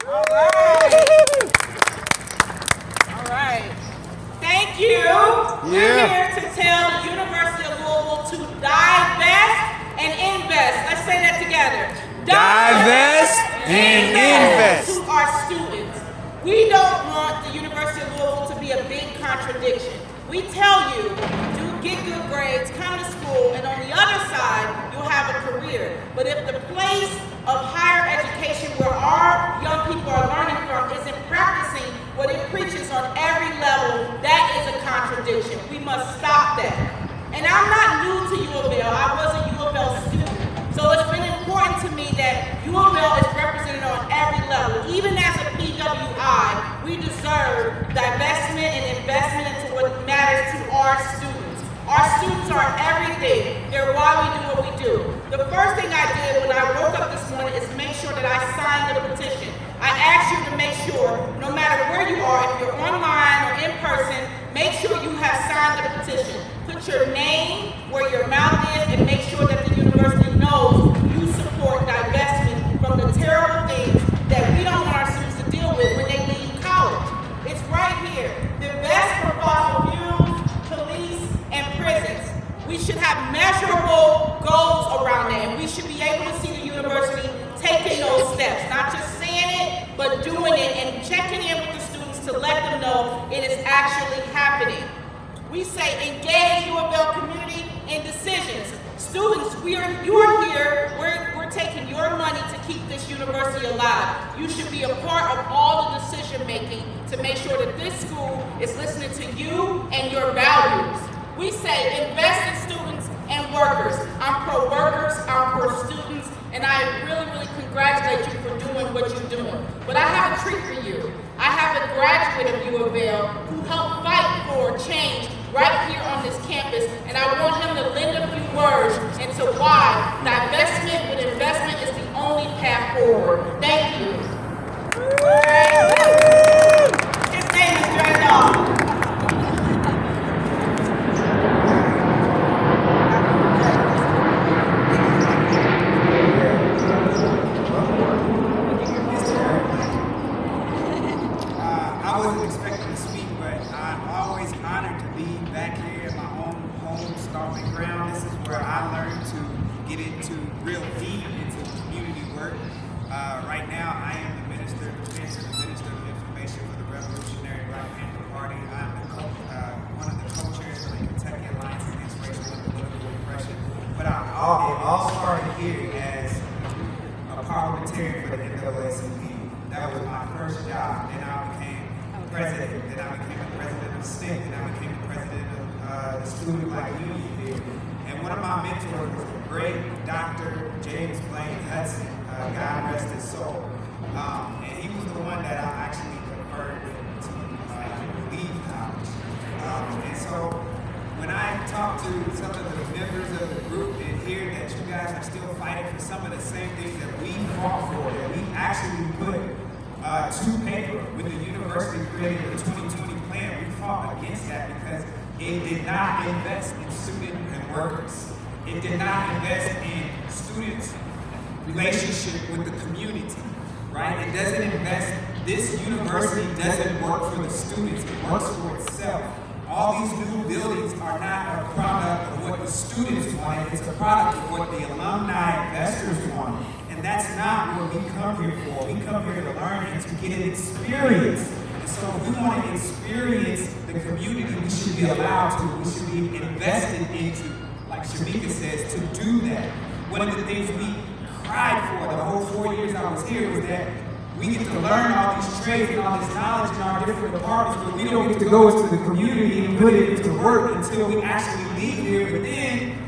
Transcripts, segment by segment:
All right. All right. Thank you. Yeah. We're here to tell the University of Louisville to divest and invest. Let's say that together. Divest and invest. To our students. We don't want the University of Louisville to be a big contradiction. We tell you, get good grades, come to school, and on the other side, you'll have a career. But if the place of higher education where our young people are learning from isn't practicing what it preaches on every level, that is a contradiction. We must stop that. And I'm not new to UofL. I was a UofL student. So it's been important to me that UofL is represented on every level. Even as a PWI, we deserve divestment and investment into what matters to our students. Our students are everything. They're why we do what we do. The first thing I did when I woke up this morning is make sure that I signed the petition. I asked you to make sure, no matter where you are, if you're online or in person, make sure you have signed the petition. Put your name where your mouth is and make sure that the university knows you support divestment from the terrible things that we don't want our students to deal with when they leave college. It's right here. Divest from fossil fuels, police, and prisons. We should have measurable goals around that, and we should be able to see the university taking those steps, not just saying it, but doing it and checking in with the students to let them know it is actually happening. We say engage UofL community in decisions. Students, you are here, we're taking your money to keep this university alive. You should be a part of all the decision making to make sure that this school is listening to you and your values. We say invest in students and workers. I'm pro workers, I'm pro students, and I really congratulate you for doing what you're doing. But I have a treat for you. I have a graduate of UofL who helped fight for change right here on this campus, and I want him to lend a few words into why divestment with investment is the only path forward. Thank you. His name is Dre. I wasn't expecting to speak, but I'm always honored to be back here in my own home stomping ground. This is where I learned to get into real deep into community work. Right now, I am the Minister of Defense and the Minister of Information for the Revolutionary Black Panther Party. I'm one of the co-chairs for the Kentucky Alliance Against Racial and Political Oppression. But it all started here as a parliamentarian for the NAACP. That was my first job. Then I became president. Then I became the president of STEM. Then I became the president of the Student Black Union here. And one of my mentors was the great Dr. James Blaine Hudson, God rest his soul. And he was the one that I actually conferred with to leave college. And so when I talk to some of the members of the group and hear that you guys are still fighting for some of the same things that we fought for, that we actually put to paper when the university created the 2020 plan, we fought against that because it did not invest in student and workers. It did not invest in students' relationship with the community, right? It doesn't invest, this university doesn't work for the students, it works for itself. All these new buildings are not a product of what the students want, it's a product of what the alumni investors want. And that's not what we come here for. We come here to learn and to get an experience. And so if we want to experience the community, we should be allowed to, we should be invested into, like Shameka says, to do that. One of the things we cried for the whole 4 years I was here was that we get to learn all these trades and all this knowledge in our different departments, but we don't get to go into the community and put it into work until we actually leave here. But then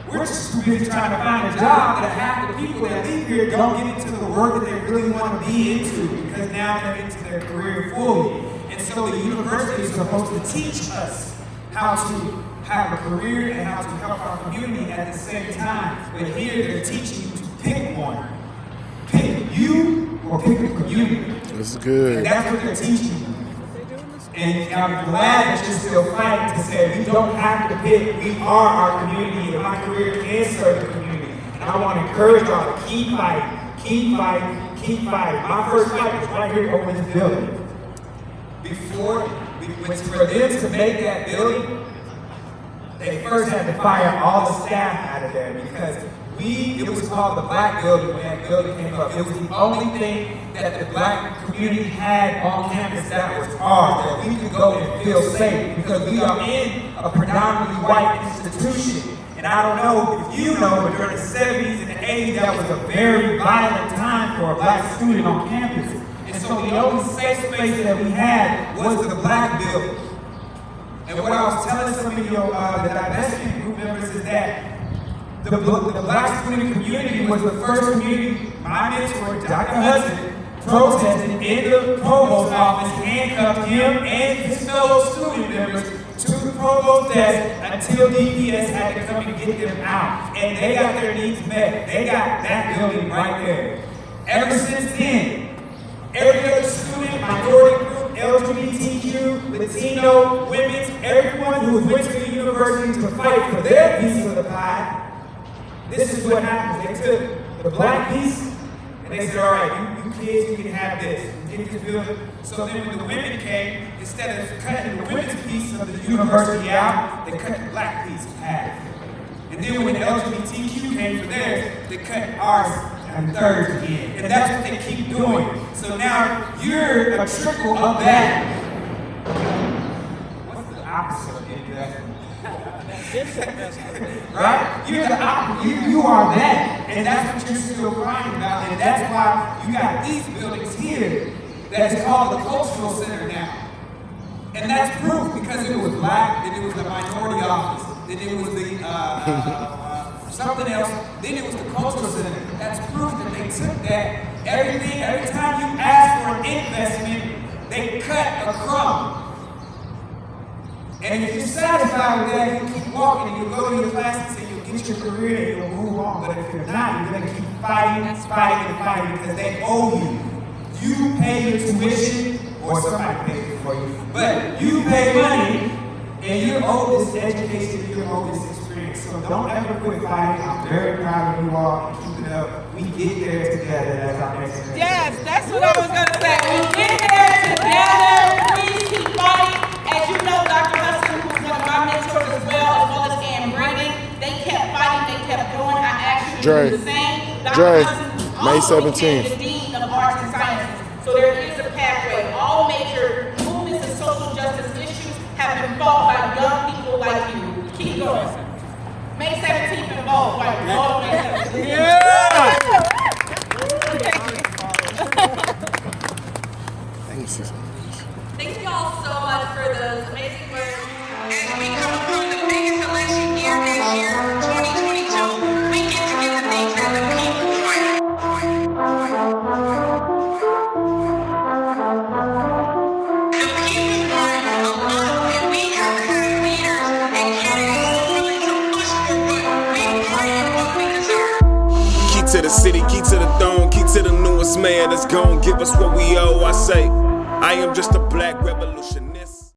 we're just too busy trying to find a job that half the people that leave here don't get into the work that they really want to be into because now they're into their career fully. And so the university is supposed to teach us how to have a career and how to help our community at the same time. But here they're teaching you to pick one. Pick you or pick a community. That's good. And that's what they're teaching you. And I'm glad that you're still fighting to say we don't have to pick. We are our community, and my career can serve the community. And I want to encourage y'all to keep fighting, keep fighting, keep fighting. My first fight was right here over this building. For them to make that building, they first had to fire all the staff out of there because it was called the Black Building when that building came up. It was the only thing that the Black community had on campus that was ours, that we could go and feel safe because we are in a predominantly white institution. And I don't know if you know, but during the 70s and the 80s, that was a very violent time for a Black student on campus. And so the only safe space that we had was the Black Building. And what I was telling some of your the divestment group members is that the Black student community was the first community, my mentor, Dr. Hudson, protested in the provost's office, handcuffed him and his fellow student members to the provost desk until DPS had to come and get them out. And they got their needs met. They got that building right there. Ever since then, every other student, minority group, LGBTQ, Latino, women's, everyone who went to the university to fight for their piece of the pie, this is what happens. They took the Black piece and they said, all right, you kids, you can have this. You get this building. So then when the women came, instead of cutting the women's piece of the university out, they cut the Black piece in half. And then when the LGBTQ came for theirs, they cut ours and thirds again. And that's what they keep doing. So now you're a trickle of that. What's the opposite of investment? Right? You're the opposite. You are that. And that's what you're still crying about. And that's why you got these buildings here that is called the Cultural Center now. And that's proof because it was Black, then it was the minority office, then it was the something else, then it was the Cultural Center. That's proof that they took that. Every time you ask for an investment, they cut a crumb. And if you're satisfied with that, you keep walking and you'll go to your classes and you'll get your career and you'll move on. But if you're not, you're going to keep fighting because they owe you. You pay your tuition or somebody pays it for you. But you pay money and you're owed this education, you're owed this experience. So don't ever quit fighting. I'm very proud of you all and keep it up. We get there together. That's our next thing. Yes, that's what I was going to say. We get there together. Please keep fighting. As you know, Dr. Hudson, who's one of my mentors as well as Ann Brady, they kept fighting, they kept going. I asked you to do the same. Dr. Hudson May also 17th. became the Dean of Arts and Sciences. So there is a pathway. All major movements and social justice issues have been fought by young people like you. Keep going. May 17th and vote. All May 17th. Yeah! Thank you all so much for those amazing words. As we come from the biggest election year this year, 2022, we get to get the things that the people want. The people want a lot, and we have current leaders and candidates who are willing to push for what we want and what we deserve. Key to the city, key to the throne, key to the newest man that's gon' give us what we owe. I say, I am just a Black revolutionary.